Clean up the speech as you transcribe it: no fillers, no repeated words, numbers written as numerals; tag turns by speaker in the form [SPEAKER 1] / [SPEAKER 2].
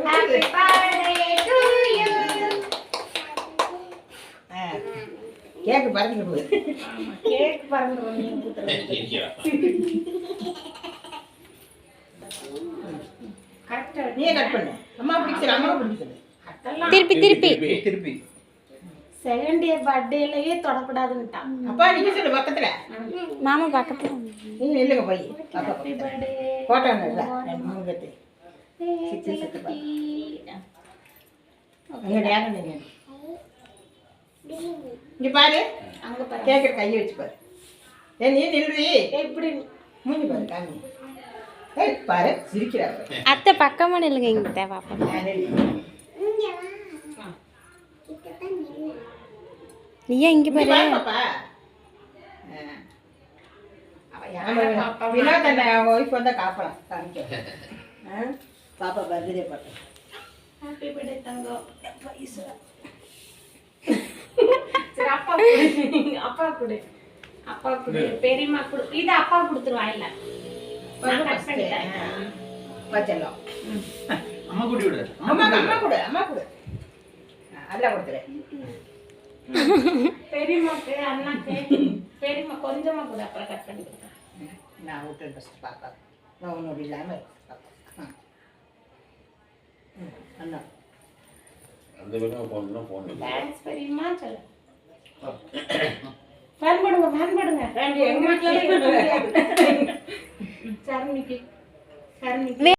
[SPEAKER 1] Happy birthday to you.
[SPEAKER 2] Cake பறந்துட்டு போகுது.
[SPEAKER 1] Cake பறந்துரும் நீ குத்துறது. கரெக்டா
[SPEAKER 2] நீயே கட் பண்ணு. அம்மா பிடிச்சல, அம்மா பிடிச்சல.
[SPEAKER 1] அதெல்லாம்
[SPEAKER 3] திருப்பி
[SPEAKER 1] செகண்ட் இயர் பர்த்டேலயே தொடக்கூடாதுன்னுட்டான்.
[SPEAKER 2] அப்பா நீங்க சொல்லு பக்கத்துல.
[SPEAKER 4] மாமா பக்கத்துல.
[SPEAKER 2] நீங்க நில்லுங்க போய்.
[SPEAKER 1] ஹாப்பி பர்த்டே
[SPEAKER 2] போட்டோ இல்ல. மூங்கத்து. அங்க நேரா நின்னு. இங்க பாரு.
[SPEAKER 1] அங்க பாரு.
[SPEAKER 2] கேக்க கையை வச்சு பாரு. நீ நில்லுடி.
[SPEAKER 1] இப்படி
[SPEAKER 2] மூஞ்சி பாரு காமி. பாரு சிரிக்கிறாரு.
[SPEAKER 4] அத்தை பக்கமா நில்லுங்க இங்க பாப்பா. நீயா இங்க பாரு.
[SPEAKER 2] பாப்பா. வினோத் அண்ணா ஒய்ஃப் வந்தா காப்பலாம் காமிக்க. பாப்பா பர்த்டே பாட்டு.
[SPEAKER 1] ஹாப்பி பர்த்டே தங்கம். சரி அப்பா கொடு. அப்பா கொடு. பெரியம்மா கொடு. இது அப்பா கொடுத்துருவா இல்ல. நான் கட் பண்ணிட்டேன்.
[SPEAKER 2] பச்சலம்.
[SPEAKER 3] அம்மா கூட்டி விடு.
[SPEAKER 2] அம்மா கொடு. அதெல்லாம் கொடுத்துரு.
[SPEAKER 1] பெரியம்மாக்கு அண்ணாக்கு பெரியம்மா கொஞ்சமா கூட அப்புறம் கட் பண்ணி கொடுத்தேன்.
[SPEAKER 2] நான் விட்டு ஃபஸ்ட் பாப்பா. நான் ஒன்றும் இல்லாமல் பாப்பா. அண்ணா
[SPEAKER 3] அந்த பக்கம் போகணும்.
[SPEAKER 1] தேங்க்ஸ் பெரியம்மா சொல்லு. ஃபேன் போடுங்க. எங்க வீட்டுல சரணிக்கு